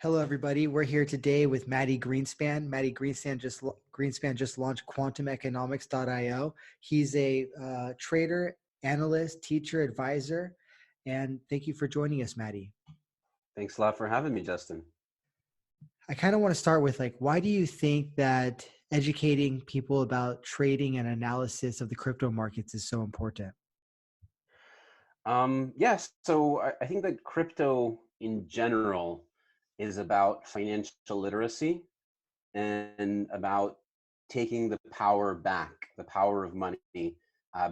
Hello, everybody. We're here today with Maddie Greenspan. Greenspan just launched quantumeconomics.io. He's a trader, analyst, teacher, advisor, and thank you for joining us, Maddie. Thanks a lot for having me, Justin. I kind of want to start with why do you think that educating people about trading and analysis of the crypto markets is so important? Yes, so I think that crypto in general is about financial literacy and about taking the power back, the power of money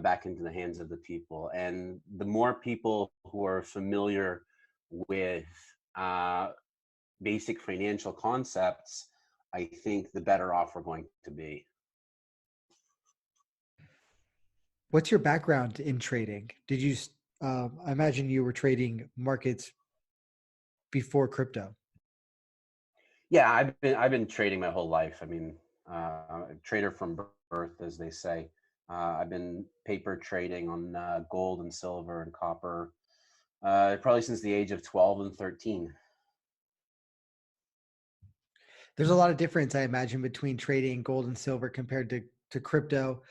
back into the hands of the people. And the more people who are familiar with uh, basic financial concepts, I think the better off we're going to be. What's your background in trading? I imagine you were trading markets before crypto. Yeah, I've been trading my whole life. I mean, a trader from birth, as they say. I've been paper trading on gold and silver and copper, probably since the age of 12 and 13. There's a lot of difference, I imagine, between trading gold and silver compared to crypto.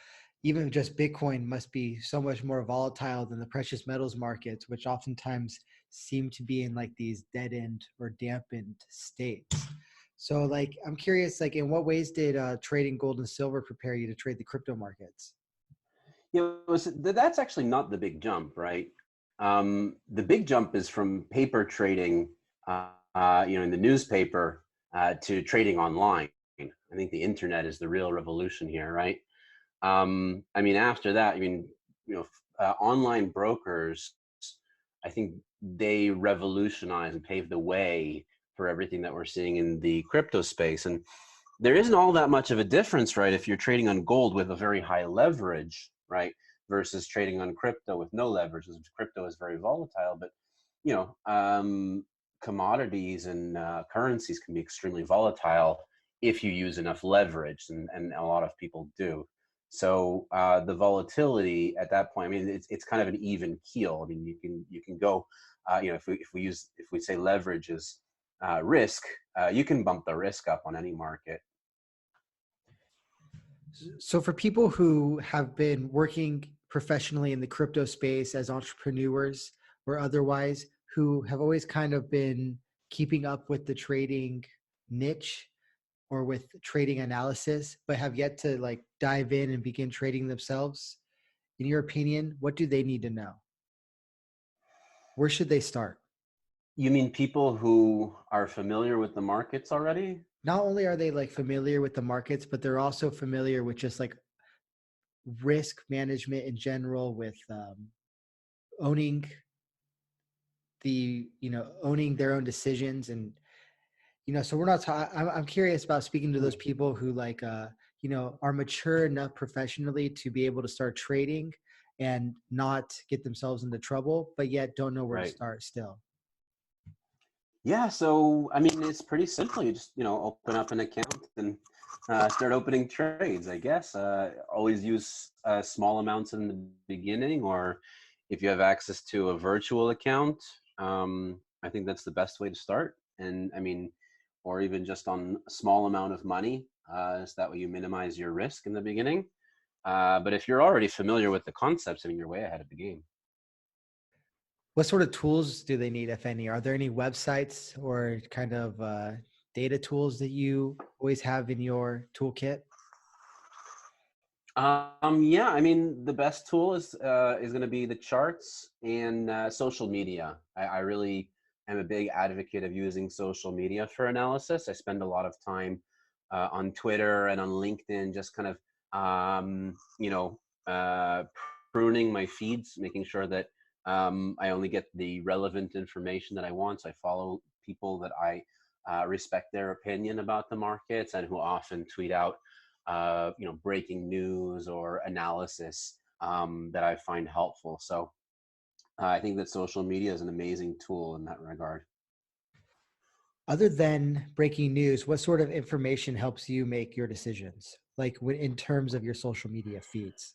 Even just Bitcoin must be so much more volatile than the precious metals markets, which oftentimes seem to be in these dead end or dampened states. So I'm curious, in what ways did trading gold and silver prepare you to trade the crypto markets? That's actually not the big jump, right? The big jump is from paper trading, in the newspaper, to trading online. I think the internet is the real revolution here, right? I mean, after that, online brokers, I think they revolutionized and paved the way for everything that we're seeing in the crypto space. And there isn't all that much of a difference, right? If you're trading on gold with a very high leverage, right, versus trading on crypto with no leverage. Crypto is very volatile, but you know, commodities and currencies can be extremely volatile if you use enough leverage, and a lot of people do. So the volatility at that point, I mean, it's kind of an even keel. I mean, you can go, if we say leverage is risk, you can bump the risk up on any market. So for people who have been working professionally in the crypto space as entrepreneurs or otherwise, who have always kind of been keeping up with the trading niche or with trading analysis, but have yet to dive in and begin trading themselves, in your opinion, what do they need to know? Where should they start? You mean people who are familiar with the markets already? Not only are they familiar with the markets, but they're also familiar with just risk management in general, with owning owning their own decisions. And so we're not I'm curious about speaking to those people who are mature enough professionally to be able to start trading and not get themselves into trouble, but yet don't know where to Right. start still. Yeah, so I mean, it's pretty simple. You just open up an account and start opening trades. I guess always use small amounts in the beginning, or if you have access to a virtual account, I think that's the best way to start. And I mean, or even just on a small amount of money, so that way you minimize your risk in the beginning. But if you're already familiar with the concepts, I mean, you're way ahead of the game. What sort of tools do they need, if any? Are there any websites or kind of data tools that you always have in your toolkit? Yeah, I mean, the best tool is going to be the charts and social media. I really am a big advocate of using social media for analysis. I spend a lot of time on Twitter and on LinkedIn, just kind of um, you know uh, pruning my feeds, making sure that I only get the relevant information that I want. So I follow people that I respect their opinion about the markets and who often tweet out breaking news or analysis that I find helpful. So I think that social media is an amazing tool in that regard. Other than breaking news, what sort of information helps you make your decisions? In terms of your social media feeds?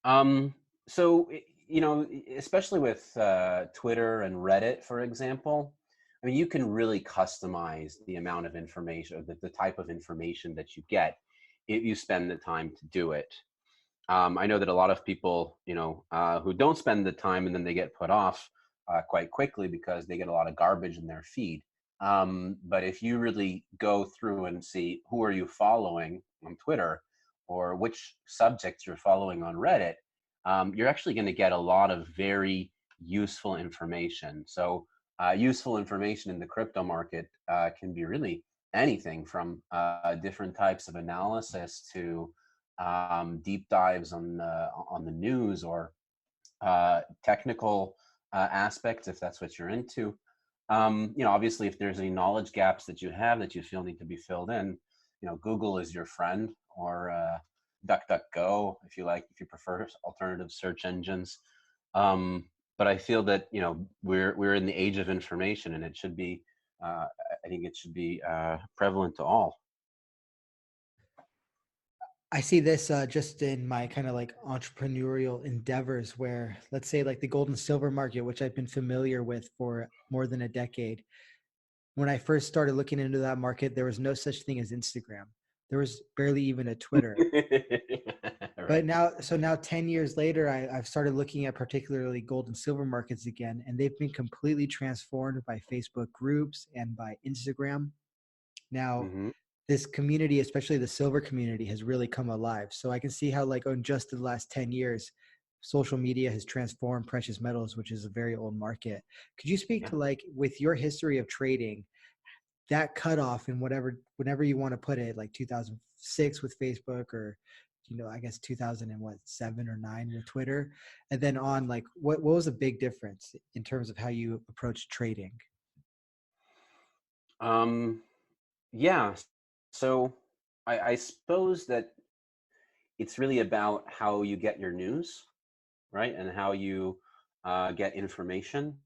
Um, so, especially with Twitter and Reddit, for example, I mean, you can really customize the amount of information, or the type of information that you get if you spend the time to do it. I know that a lot of people, who don't spend the time and then they get put off quite quickly because they get a lot of garbage in their feed. But if you really go through and see who are you following on Twitter or which subjects you're following on Reddit, you're actually going to get a lot of very useful information. So useful information in the crypto market can be really anything from different types of analysis to deep dives on the news or technical aspects, if that's what you're into. Obviously, if there's any knowledge gaps that you have that you feel need to be filled in, Google is your friend, or DuckDuckGo, if you prefer alternative search engines. But I feel that we're in the age of information, and it should be. I think it should be prevalent to all. I see this just in my kind of like entrepreneurial endeavors where, let's say, like the gold and silver market, which I've been familiar with for more than a decade. When I first started looking into that market, there was no such thing as Instagram. There was barely even a Twitter. But Right. now 10 years later, I've started looking at particularly gold and silver markets again, and they've been completely transformed by Facebook groups and by Instagram. Now, Hmm. this community, especially the silver community, has really come alive. So I can see how, like, in just the last 10 years, social media has transformed precious metals, which is a very old market. Could you speak Yeah. to, like, with your history of trading, that cutoff in whenever you want to put it, like 2006 with Facebook, or I guess 2007 or 9 with Twitter, and then on, like, what was a big difference in terms of how you approach trading? Um, yeah. So I suppose that it's really about how you get your news, right? And how you get information,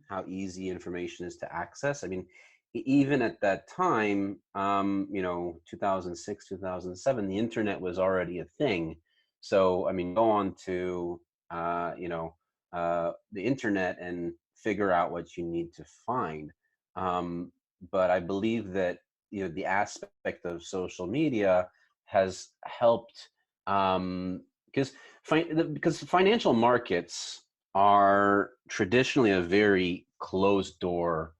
how easy information is to access. I mean, even at that time, 2006, 2007, the internet was already a thing. So, I mean, go on to, the internet and figure out what you need to find. Um, but I believe that, the aspect of social media has helped, because because financial markets are traditionally a very closed door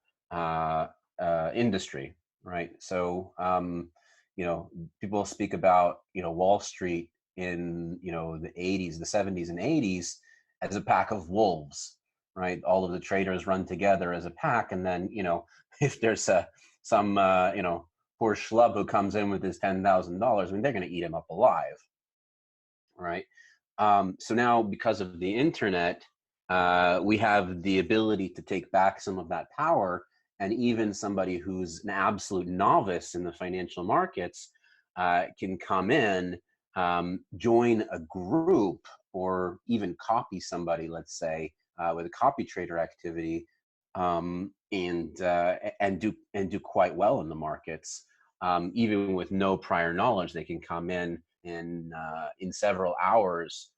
industry, right? So, people speak about, Wall Street in, the 80s, the 70s and 80s as a pack of wolves, right? All of the traders run together as a pack. And then, if there's some, poor schlub who comes in with his $10,000, I mean, they're going to eat him up alive, right? So now, because of the internet, we have the ability to take back some of that power, and even somebody who's an absolute novice in the financial markets can come in, join a group, or even copy somebody, let's say, with a copy trader activity, and do quite well in the markets. Even with no prior knowledge, they can come in several hours,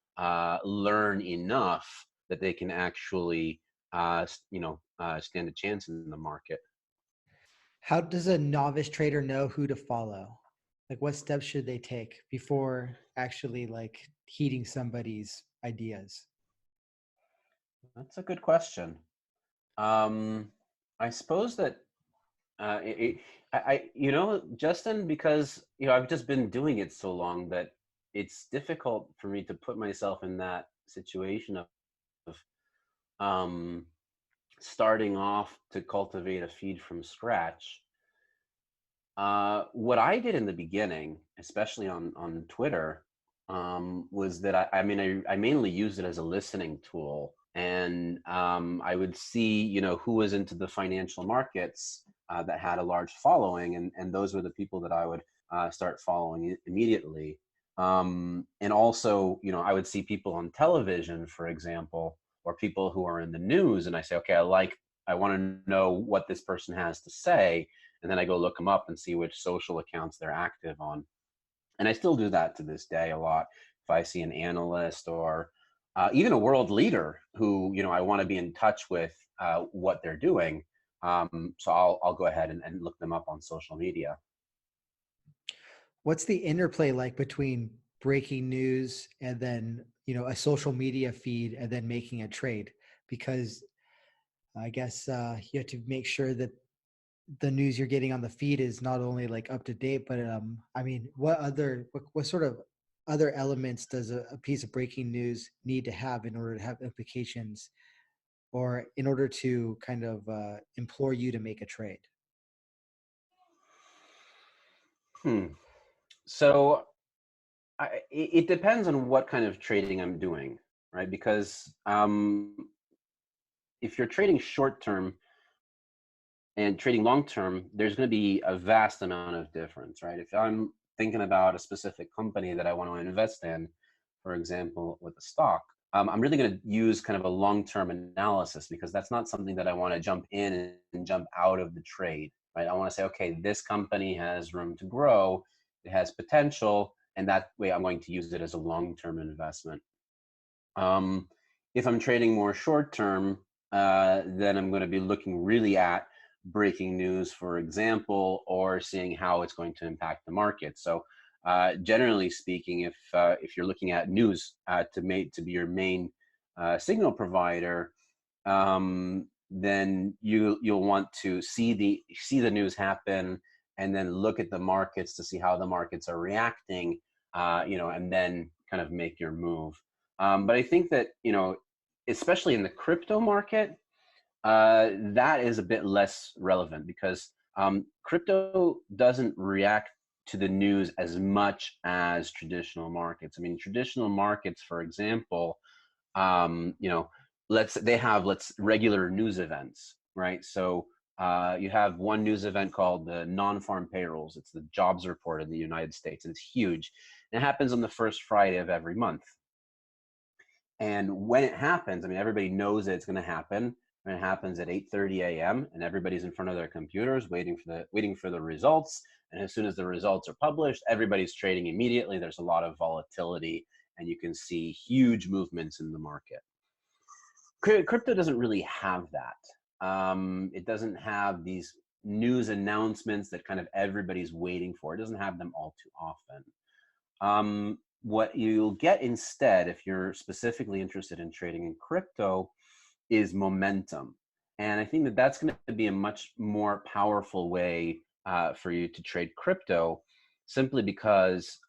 learn enough that they can actually, stand a chance in the market. How does a novice trader know who to follow? Like, what steps should they take before actually, like, heeding somebody's ideas? That's a good question. Um, I suppose that Justin, because I've just been doing it so long that it's difficult for me to put myself in that situation of um, starting off to cultivate a feed from scratch. What I did in the beginning, especially on Twitter, was that I mainly used it as a listening tool, and I would see who was into the financial markets that had a large following, and those were the people that I would start following immediately. And also, I would see people on television, for example, or people who are in the news, and I say, okay, I want to know what this person has to say, and then I go look them up and see which social accounts they're active on. And I still do that to this day a lot. If I see an analyst or even a world leader who I want to be in touch with what they're doing, So I'll go ahead and look them up on social media. What's the interplay like between breaking news and then, a social media feed and then making a trade? Because I guess you have to make sure that the news you're getting on the feed is not only like up to date, but I mean, what sort of other elements does a piece of breaking news need to have in order to have implications or in order to kind of implore you to make a trade? Hmm. So it depends on what kind of trading I'm doing, right? Because if you're trading short term and trading long term, there's going to be a vast amount of difference, right? If I'm thinking about a specific company that I want to invest in, for example, with a stock, I'm really going to use kind of a long term analysis because that's not something that I want to jump in and jump out of the trade, right? I want to say, okay, this company has room to grow, it has potential, and that way I'm going to use it as a long term investment. Um, if I'm trading more short term, then I'm going to be looking really at breaking news, for example, or seeing how it's going to impact the market. So, generally speaking, if you're looking at news to be your main signal provider, then you'll want to see the news happen and then look at the markets to see how the markets are reacting, and then kind of make your move. But I think that, especially in the crypto market, that is a bit less relevant because crypto doesn't react to the news as much as traditional markets. I mean, traditional markets, for example, um, you know, let's regular news events, right? So you have one news event called the non-farm payrolls. It's the jobs report in the United States, and it's huge. And it happens on the first Friday of every month. And when it happens, I mean, everybody knows that it's going to happen. When it happens at 8:30 a.m. and everybody's in front of their computers waiting for the results. And as soon as the results are published, everybody's trading immediately. There's a lot of volatility, and you can see huge movements in the market. Crypto doesn't really have that. It doesn't have these news announcements that kind of everybody's waiting for. It doesn't have them all too often. What you'll get instead, if you're specifically interested in trading in crypto, is momentum. And I think that that's going to be a much more powerful way for you to trade crypto, simply because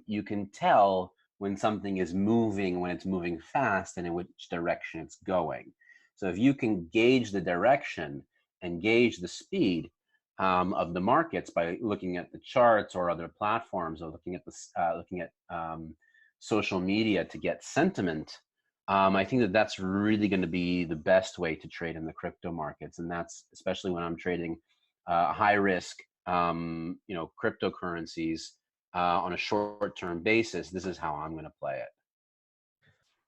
you can tell when something is moving, when it's moving fast, and in which direction it's going. So if you can gauge the direction and gauge the speed of the markets by looking at the charts or other platforms, or looking at social media to get sentiment, I think that that's really going to be the best way to trade in the crypto markets, and that's especially when I'm trading high risk, cryptocurrencies on a short term basis. This is how I'm going to play it.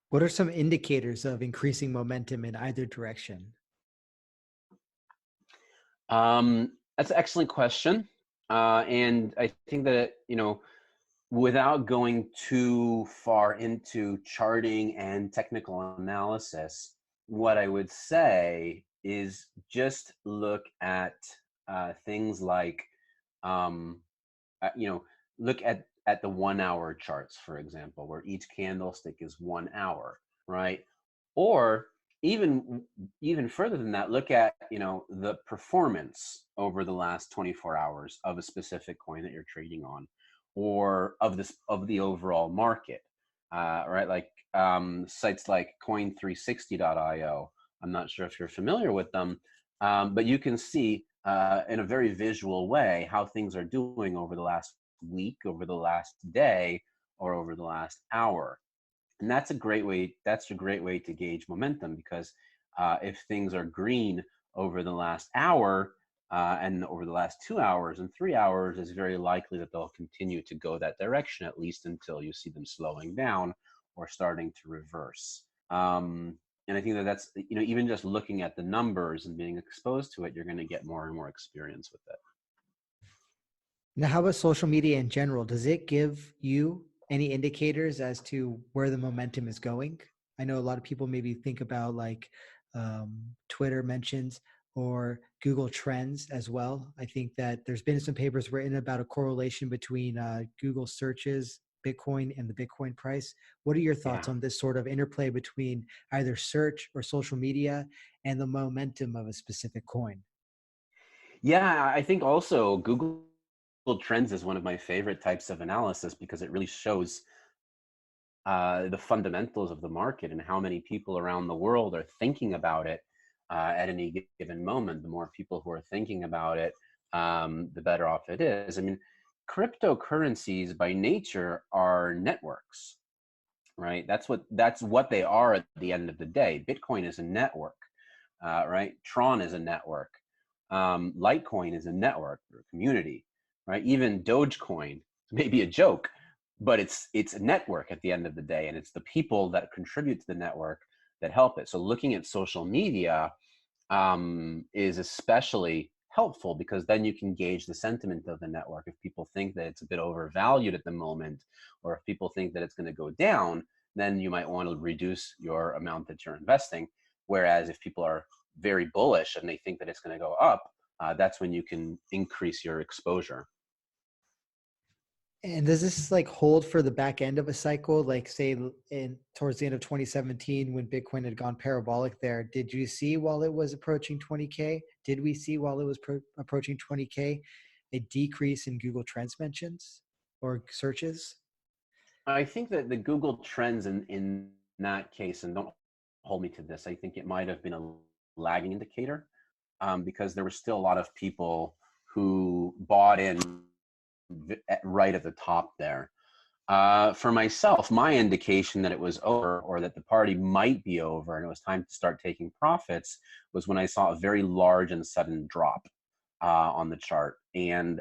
What are some indicators of increasing momentum in either direction? That's an excellent question, and I think that without going too far into charting and technical analysis, what I would say is just look at things like, um, uh, you know, look at the 1 hour charts, for example, where each candlestick is 1 hour, right? Or even further than that, look at the performance over the last 24 hours of a specific coin that you're trading on, or of the overall market, right? Like sites like coin360.io. I'm not sure if you're familiar with them, but you can see in a very visual way how things are doing over the last week, over the last day, or over the last hour. And that's a great way to gauge momentum, because if things are green over the last hour, and over the last 2 hours and 3 hours, it's very likely that they'll continue to go that direction, at least until you see them slowing down or starting to reverse. And I think that that's, even just looking at the numbers and being exposed to it, you're going to get more and more experience with it. Now, how about social media in general? Does it give you any indicators as to where the momentum is going? I know a lot of people maybe think about like Twitter mentions, or Google Trends as well. I think that there's been some papers written about a correlation between Google searches, Bitcoin, and the Bitcoin price. What are your thoughts Yeah. on this sort of interplay between either search or social media and the momentum of a specific coin? Yeah, I think also Google Trends is one of my favorite types of analysis because it really shows the fundamentals of the market and how many people around the world are thinking about it at any given moment. The more people who are thinking about it, the better off it is. I mean, cryptocurrencies by nature are networks, right? That's what they are at the end of the day. Bitcoin is a network, right? Tron is a network. Litecoin is a network or a community, right? Even Dogecoin may be a joke, but it's a network at the end of the day, and it's the people that contribute to the network that help it. So looking at social media is especially helpful because then you can gauge the sentiment of the network. If people think that it's a bit overvalued at the moment, or if people think that it's going to go down, then you might want to reduce your amount that you're investing. Whereas if people are very bullish and they think that it's going to go up, that's when you can increase your exposure. And does this like hold for the back end of a cycle? Like say in towards the end of 2017 when Bitcoin had gone parabolic there, did you see while it was approaching 20K? Did we see while it was approaching 20K a decrease in Google Trends mentions or searches? I think that the Google Trends in that case, and don't hold me to this, I think it might have been a lagging indicator because there were still a lot of people who bought in right at the top there. For myself, my indication that it was over or that the party might be over and it was time to start taking profits was when I saw a very large and sudden drop on the chart. And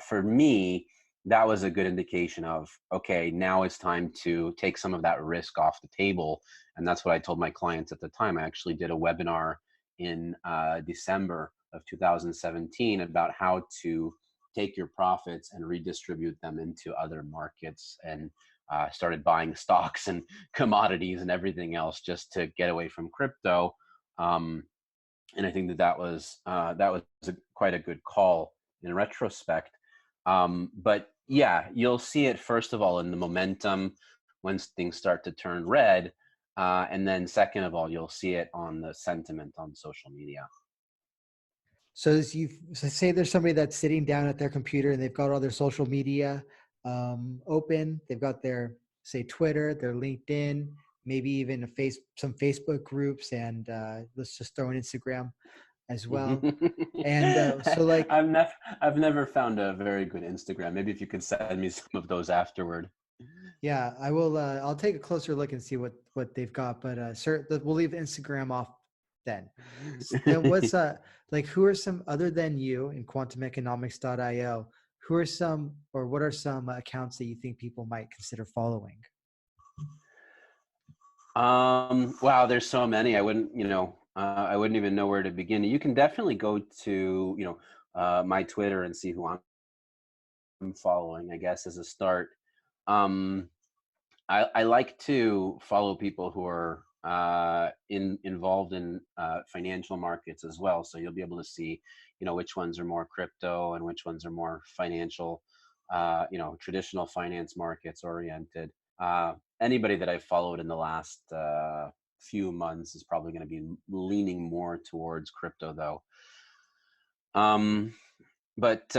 for me, that was a good indication of, okay, now it's time to take some of that risk off the table. And that's what I told my clients at the time. I actually did a webinar in December of 2017 about how to take your profits and redistribute them into other markets, and started buying stocks and commodities and everything else just to get away from crypto. Um, and I think that was quite a good call in retrospect. But yeah, you'll see it first of all in the momentum when things start to turn red, and then second of all, you'll see it on the sentiment on social media. So as you so say there's somebody that's sitting down at their computer and they've got all their social media open. They've got their say Twitter, their LinkedIn, maybe even some Facebook groups, and let's just throw in Instagram as well. And so like I've never I've never found a very good Instagram. Maybe if you could send me some of those afterward. yeah, I will. I'll take a closer look and see what they've got. But we'll leave Instagram off then. Then what's like? Who are some other than you in quantumeconomics.io? Who are some, or what are some accounts that you think people might consider following? Wow, there's so many. I wouldn't even know where to begin. You can definitely go to, my Twitter and see who I'm following, I guess, as a start. Um, I like to follow people who are involved in financial markets as well. So you'll be able to see, which ones are more crypto and which ones are more financial, traditional finance markets oriented. Anybody that I've followed in the last few months is probably going to be leaning more towards crypto, though. Um, but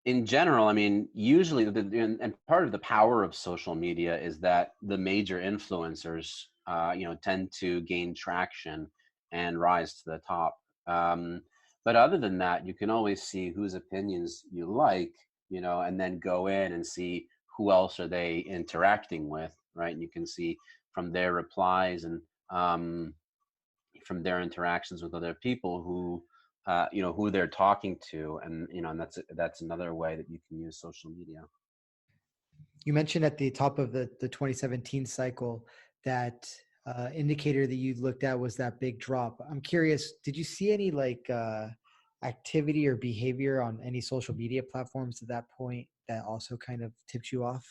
in general, I mean, usually, and part of the power of social media is that the major influencers, tend to gain traction and rise to the top. But other than that, you can always see whose opinions you like, and then go in and see who else are they interacting with, right? And you can see from their replies and from their interactions with other people who they're talking to, and that's another way that you can use social media. You mentioned at the top of the 2017 cycle that indicator that you looked at was that big drop. I'm curious, did you see any like activity or behavior on any social media platforms at that point that also kind of tipped you off?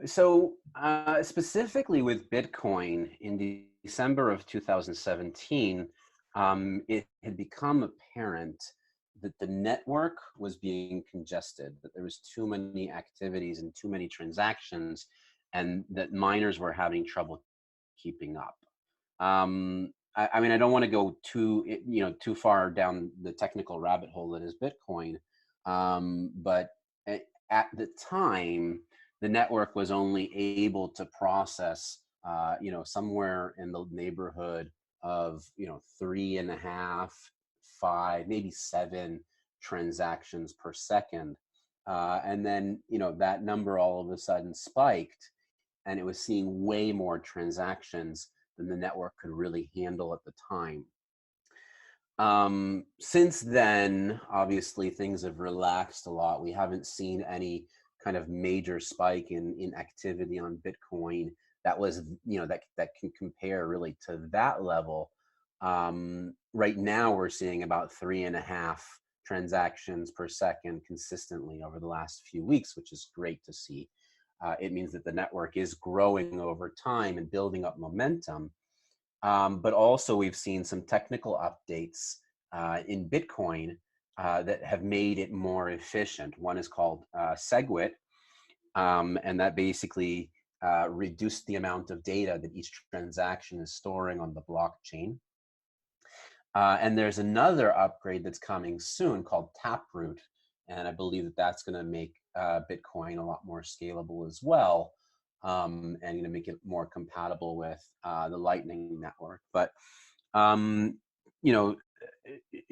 So specifically with Bitcoin in December of 2017, it had become apparent that the network was being congested, that there was too many activities and too many transactions, and that miners were having trouble keeping up. I mean, I don't want to go too far down the technical rabbit hole that is Bitcoin, but at the time, the network was only able to process, somewhere in the neighborhood of 3.5, 5, maybe 7 transactions per second, and then that number all of a sudden spiked, and it was seeing way more transactions than the network could really handle at the time. Since then, obviously, things have relaxed a lot. We haven't seen any kind of major spike in activity on Bitcoin that was, that can compare really to that level. Right now, we're seeing about 3.5 transactions per second consistently over the last few weeks, which is great to see. It means that the network is growing over time and building up momentum. But also, we've seen some technical updates in Bitcoin that have made it more efficient. One is called SegWit, and that basically reduced the amount of data that each transaction is storing on the blockchain. And there's another upgrade that's coming soon called Taproot, and I believe that that's going to make Bitcoin a lot more scalable as well, and make it more compatible with the Lightning Network. But you know,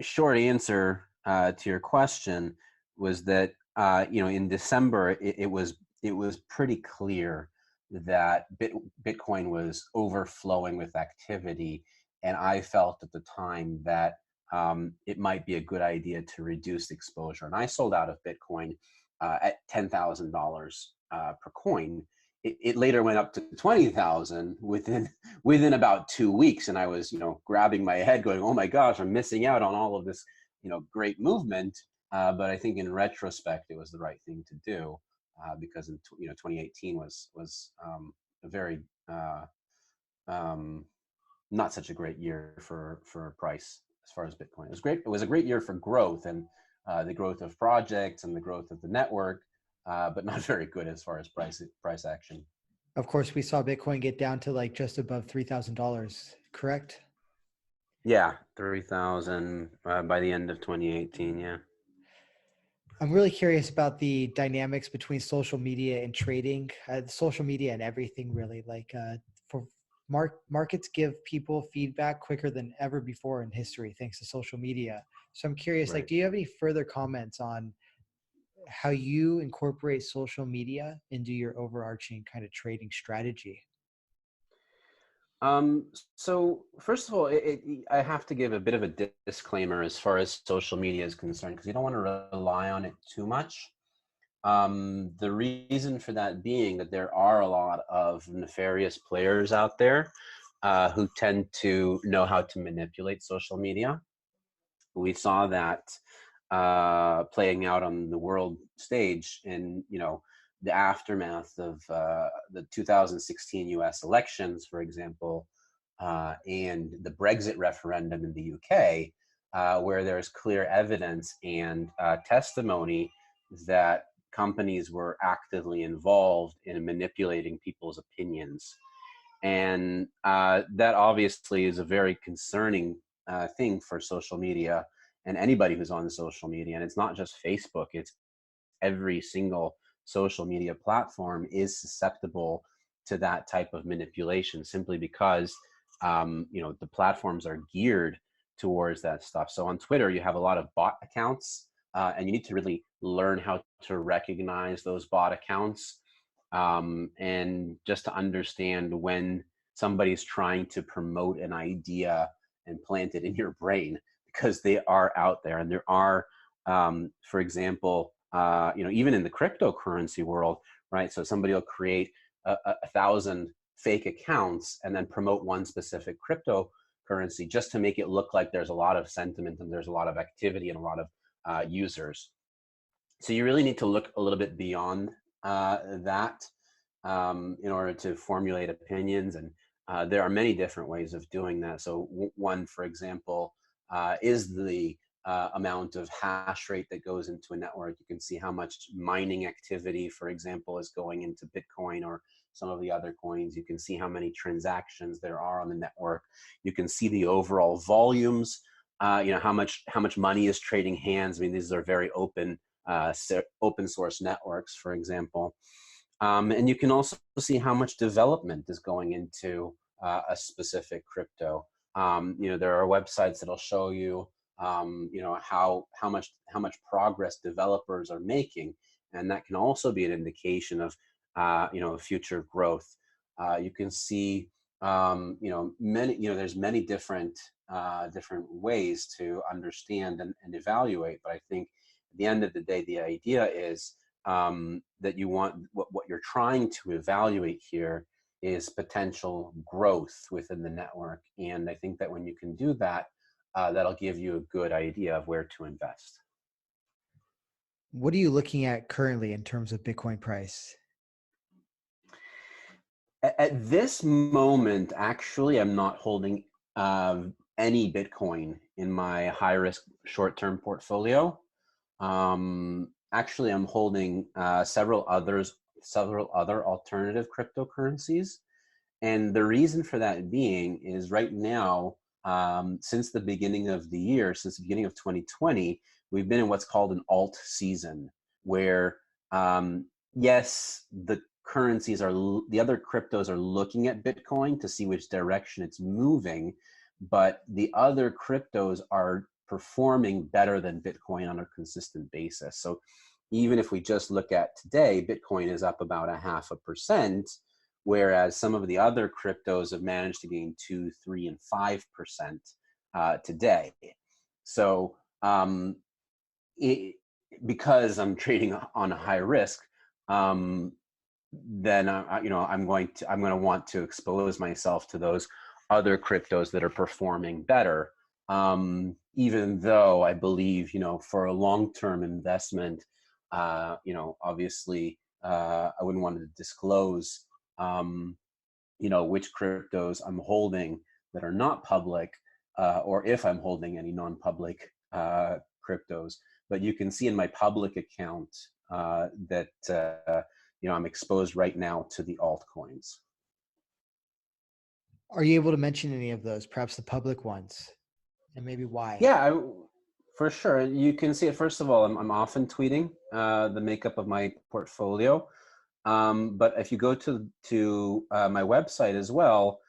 short answer to your question was that in December it was pretty clear that Bitcoin was overflowing with activity, and I felt at the time that it might be a good idea to reduce exposure. And I sold out of Bitcoin at $10,000 per coin. It later went up to 20,000 within about 2 weeks, and I was grabbing my head, going, "Oh my gosh, I'm missing out on all of this great movement." But I think in retrospect, it was the right thing to do because in 2018 was a very not such a great year for price as far as Bitcoin. It was great. It was a great year for growth and the growth of projects and the growth of the network, but not very good as far as price action. Of course, we saw Bitcoin get down to like just above $3,000, correct? Yeah, 3,000 by the end of 2018. Yeah. I'm really curious about the dynamics between social media and trading, social media and everything really. Like for markets give people feedback quicker than ever before in history, thanks to social media. So I'm curious, like, Right. do you have any further comments on how you incorporate social media into your overarching kind of trading strategy? So first of all, I have to give a bit of a disclaimer as far as social media is concerned, because you don't want to rely on it too much. The reason for that being that there are a lot of nefarious players out there who tend to know how to manipulate social media. We saw that playing out on the world stage in the aftermath of the 2016 U.S. elections, for example, and the Brexit referendum in the UK, where there's clear evidence and testimony that companies were actively involved in manipulating people's opinions. And that obviously is a very concerning thing for social media and anybody who's on social media. And it's not just Facebook, it's every single social media platform is susceptible to that type of manipulation, simply because the platforms are geared towards that stuff. So on Twitter, you have a lot of bot accounts, and you need to really learn how to recognize those bot accounts, and just to understand when somebody's trying to promote an idea and plant it in your brain, because they are out there. And there are, for example, even in the cryptocurrency world, right? So somebody will create a 1,000 fake accounts and then promote one specific cryptocurrency just to make it look like there's a lot of sentiment and there's a lot of activity and a lot of users. So you really need to look a little bit beyond that in order to formulate opinions. And There are many different ways of doing that. So one, for example, is the amount of hash rate that goes into a network. You can see how much mining activity, for example, is going into Bitcoin or some of the other coins. You can see how many transactions there are on the network. You can see the overall volumes. How much money is trading hands. I mean, these are very open source networks, for example. And you can also see how much development is going into a specific crypto. There are websites that'll show you, how much progress developers are making, and that can also be an indication of, future growth. You can see, there's many different ways to understand and evaluate. But I think at the end of the day, the idea is that you want what you're trying to evaluate here is potential growth within the network. And I think that when you can do that, that'll give you a good idea of where to invest. What are you looking at currently in terms of Bitcoin price? At this moment, actually, I'm not holding any Bitcoin in my high risk short term portfolio. Actually, I'm holding several other alternative cryptocurrencies. And the reason for that being is right now, since the beginning of the year, since the beginning of 2020, we've been in what's called an alt season, where yes, the other cryptos are looking at Bitcoin to see which direction it's moving, but the other cryptos are performing better than Bitcoin on a consistent basis. So even if we just look at today, Bitcoin is up about 0.5%, whereas some of the other cryptos have managed to gain 2, 3, and 5% today. So because I'm trading on a high risk, then I'm going to want to expose myself to those other cryptos that are performing better. Even though I believe, for a long-term investment, obviously, I wouldn't want to disclose, which cryptos I'm holding that are not public, or if I'm holding any non-public cryptos. But you can see in my public account that I'm exposed right now to the altcoins. Are you able to mention any of those, perhaps the public ones, and maybe why? Yeah, for sure. You can see it. First of all, I'm often tweeting the makeup of my portfolio. But if you go to my website as well,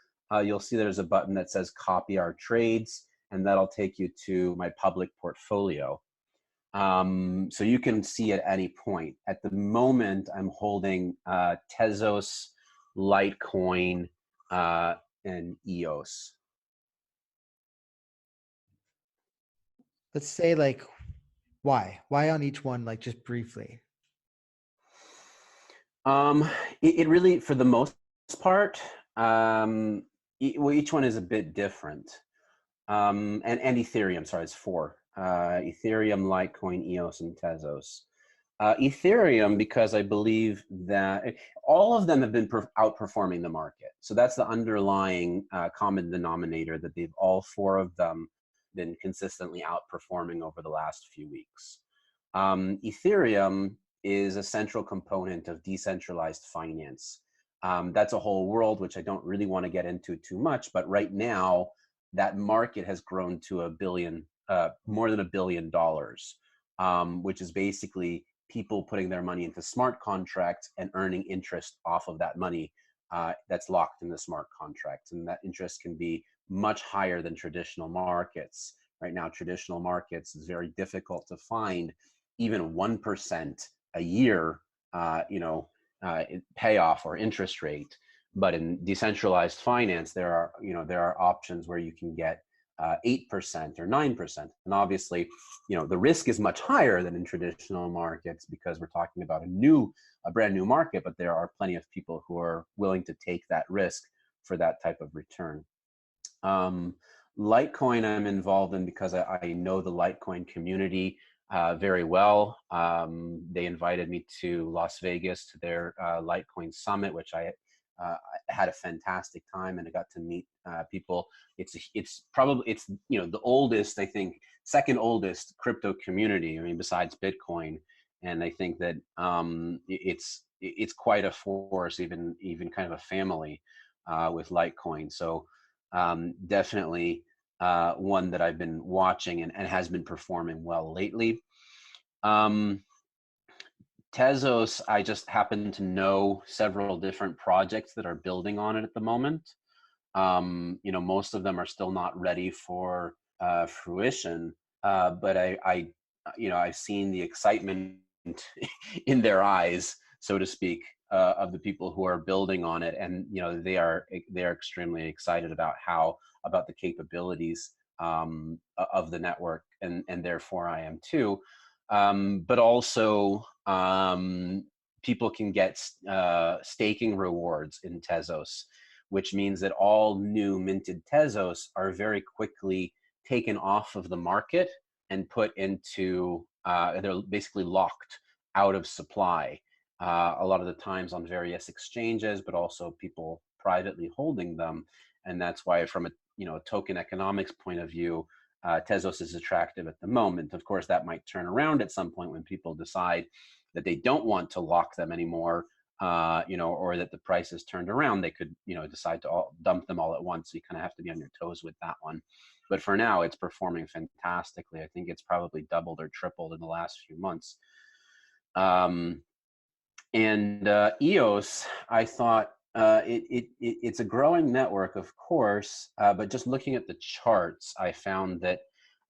you'll see there's a button that says copy our trades, and that'll take you to my public portfolio. So you can see at any point. At the moment, I'm holding Tezos, Litecoin, and EOS. Let's say why on each one, just briefly. It really, for the most part, each one is a bit different. And Ethereum, sorry, it's 4. Ethereum, Litecoin, EOS, and Tezos. Ethereum, because I believe that all of them have been outperforming the market. So that's the underlying common denominator, that they've all 4 of them been consistently outperforming over the last few weeks. Ethereum is a central component of decentralized finance. That's a whole world which I don't really want to get into too much, but right now that market has grown to more than $1 billion, which is basically people putting their money into smart contracts and earning interest off of that money that's locked in the smart contracts. And that interest can be much higher than traditional markets. Right now, traditional markets is very difficult to find even 1% a year, payoff or interest rate. But in decentralized finance, there are options where you can get 8% or 9%. And obviously, the risk is much higher than in traditional markets, because we're talking about a brand new market, but there are plenty of people who are willing to take that risk for that type of return. Litecoin I'm involved in because I know the Litecoin community very well. They invited me to Las Vegas to their Litecoin summit, which I I had a fantastic time, and I got to meet people. It's the oldest, I think, second oldest crypto community. I mean, besides Bitcoin, and I think that it's quite a force, even kind of a family with Litecoin. So definitely one that I've been watching and has been performing well lately. Um, Tezos, I just happen to know several different projects that are building on it at the moment. Most of them are still not ready for fruition, but I've seen the excitement in their eyes, so to speak, of the people who are building on it, and they are extremely excited about the capabilities of the network, and therefore I am too. But also, people can get staking rewards in Tezos, which means that all new minted Tezos are very quickly taken off of the market and put into, they're basically locked out of supply. A lot of the times on various exchanges, but also people privately holding them. And that's why from a token economics point of view, Tezos is attractive at the moment. Of course, that might turn around at some point when people decide that they don't want to lock them anymore, or that the price is turned around. They could, decide to dump them all at once. So you kind of have to be on your toes with that one. But for now, it's performing fantastically. I think it's probably doubled or tripled in the last few months. And EOS, I thought it's a growing network, of course, but just looking at the charts, I found that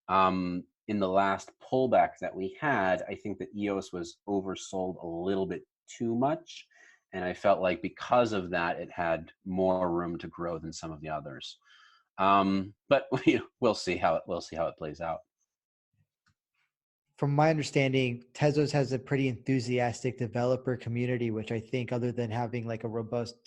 in the last pullback that we had, I think that EOS was oversold a little bit too much, and I felt like because of that, it had more room to grow than some of the others. But we'll see how it plays out. From my understanding, Tezos has a pretty enthusiastic developer community, which I think, other than having like a robust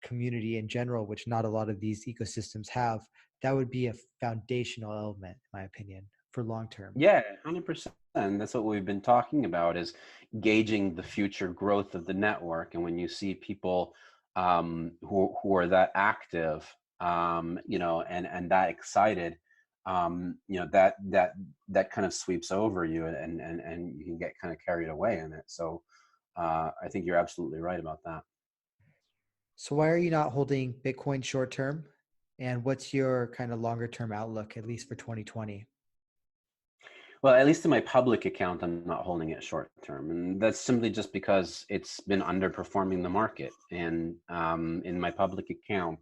community in general, which not a lot of these ecosystems have, that would be a foundational element, in my opinion, for long term. Yeah, 100%. That's what we've been talking about, is gauging the future growth of the network. And when you see people who are that active, and that excited, that kind of sweeps over you, and you can get kind of carried away in it. So I think you're absolutely right about that. So why are you not holding Bitcoin short term? And what's your kind of longer term outlook, at least for 2020? Well, at least in my public account, I'm not holding it short term, and that's simply just because it's been underperforming the market. And in my public account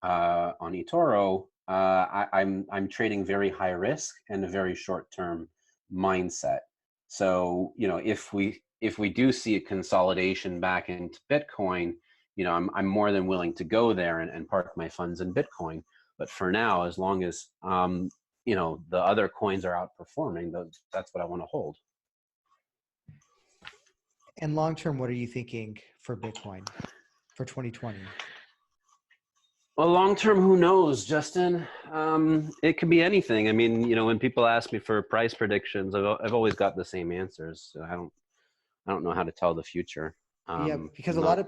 on eToro, I'm trading very high risk and a very short term mindset. So if we do see a consolidation back into Bitcoin, I'm more than willing to go there and park my funds in Bitcoin. But for now, as long as the other coins are outperforming, that's what I want to hold. And long term, what are you thinking for Bitcoin for 2020? Well, long term, who knows, Justin? It could be anything. I mean, when people ask me for price predictions, I've always got the same answers. So I don't know how to tell the future. Yeah, because I'm a lot not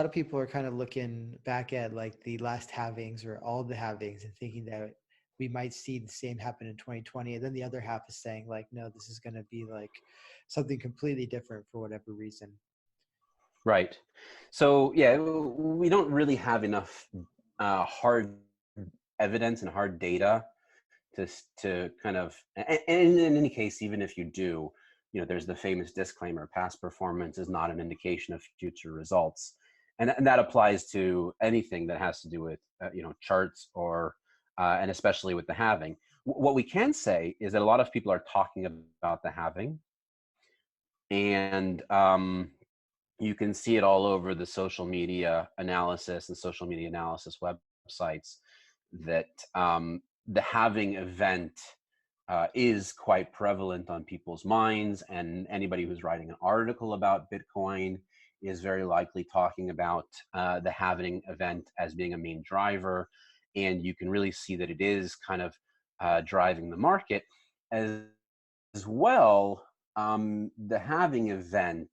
of people are kind of looking back at like the last halvings or all the halvings and thinking that we might see the same happen in 2020. And then the other half is saying like, no, this is going to be like something completely different for whatever reason. right. So yeah, we don't really have enough hard evidence and hard data to kind of, and in any case, even if you do, there's the famous disclaimer: past performance is not an indication of future results. And that applies to anything that has to do with charts, or and especially with the halving. What we can say is that a lot of people are talking about the halving, and you can see it all over the social media analysis and social media analysis websites, that the halving event is quite prevalent on people's minds, and anybody who's writing an article about Bitcoin is very likely talking about the halving event as being a main driver. And you can really see that it is kind of driving the market as well. The halving event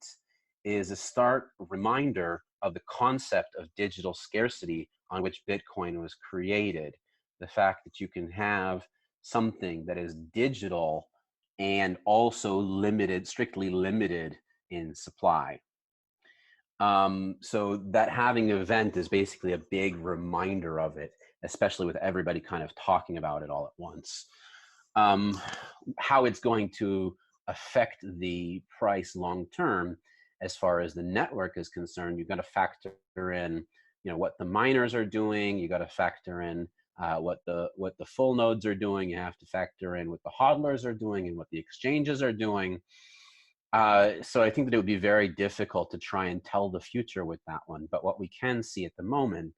is a stark reminder of the concept of digital scarcity on which Bitcoin was created. The fact that you can have something that is digital and also limited, strictly limited in supply. So that halving event is basically a big reminder of it, especially with everybody kind of talking about it all at once. How it's going to affect the price long term, as far as the network is concerned, you've got to factor in, what the miners are doing. You got to factor in what the full nodes are doing. You have to factor in what the hodlers are doing and what the exchanges are doing. So I think that it would be very difficult to try and tell the future with that one. But what we can see at the moment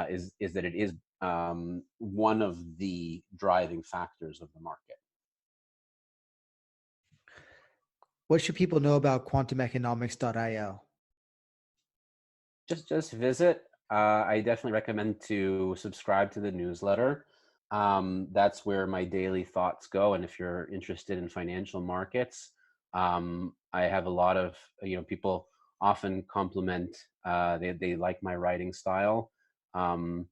is that it is one of the driving factors of the market. What should people know about quantumeconomics.io? Just visit. I definitely recommend to subscribe to the newsletter. That's where my daily thoughts go. And if you're interested in financial markets, I have a lot of, people often compliment, they like my writing style. And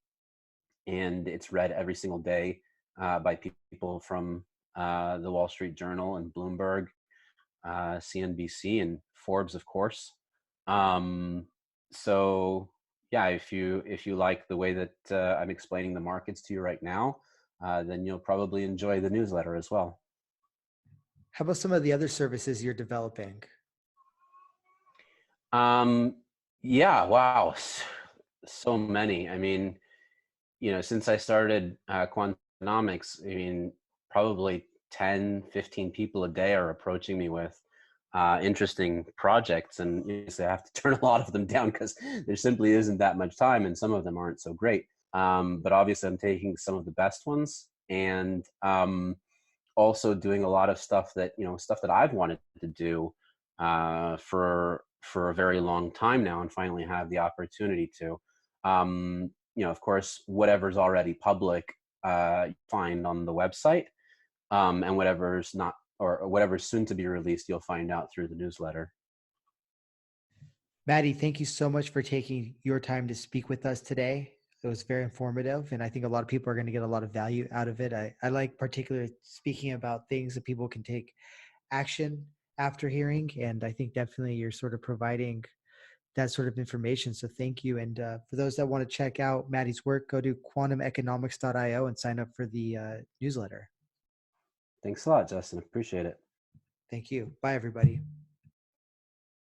it's read every single day by people from the Wall Street Journal and Bloomberg, CNBC, and Forbes, of course. So yeah, if you like the way that I'm explaining the markets to you right now, then you'll probably enjoy the newsletter as well. How about some of the other services you're developing? Yeah, wow, so many. I mean, since I started Quantonomics, I mean, probably 10, 15 people a day are approaching me with interesting projects. And I have to turn a lot of them down because there simply isn't that much time, and some of them aren't so great. But obviously, I'm taking some of the best ones, and also doing a lot of stuff that I've wanted to do for a very long time now, and finally have the opportunity to. Of course, whatever's already public, find on the website, and whatever's not, or whatever's soon to be released, you'll find out through the newsletter. Maddie, thank you so much for taking your time to speak with us today. It was very informative, and I think a lot of people are going to get a lot of value out of it. I like particularly speaking about things that people can take action after hearing, and I think definitely you're sort of providing that sort of information. So thank you. And for those that want to check out Maddie's work, go to quantumeconomics.io and sign up for the newsletter. Thanks a lot, Justin. Appreciate it. Thank you. Bye, everybody.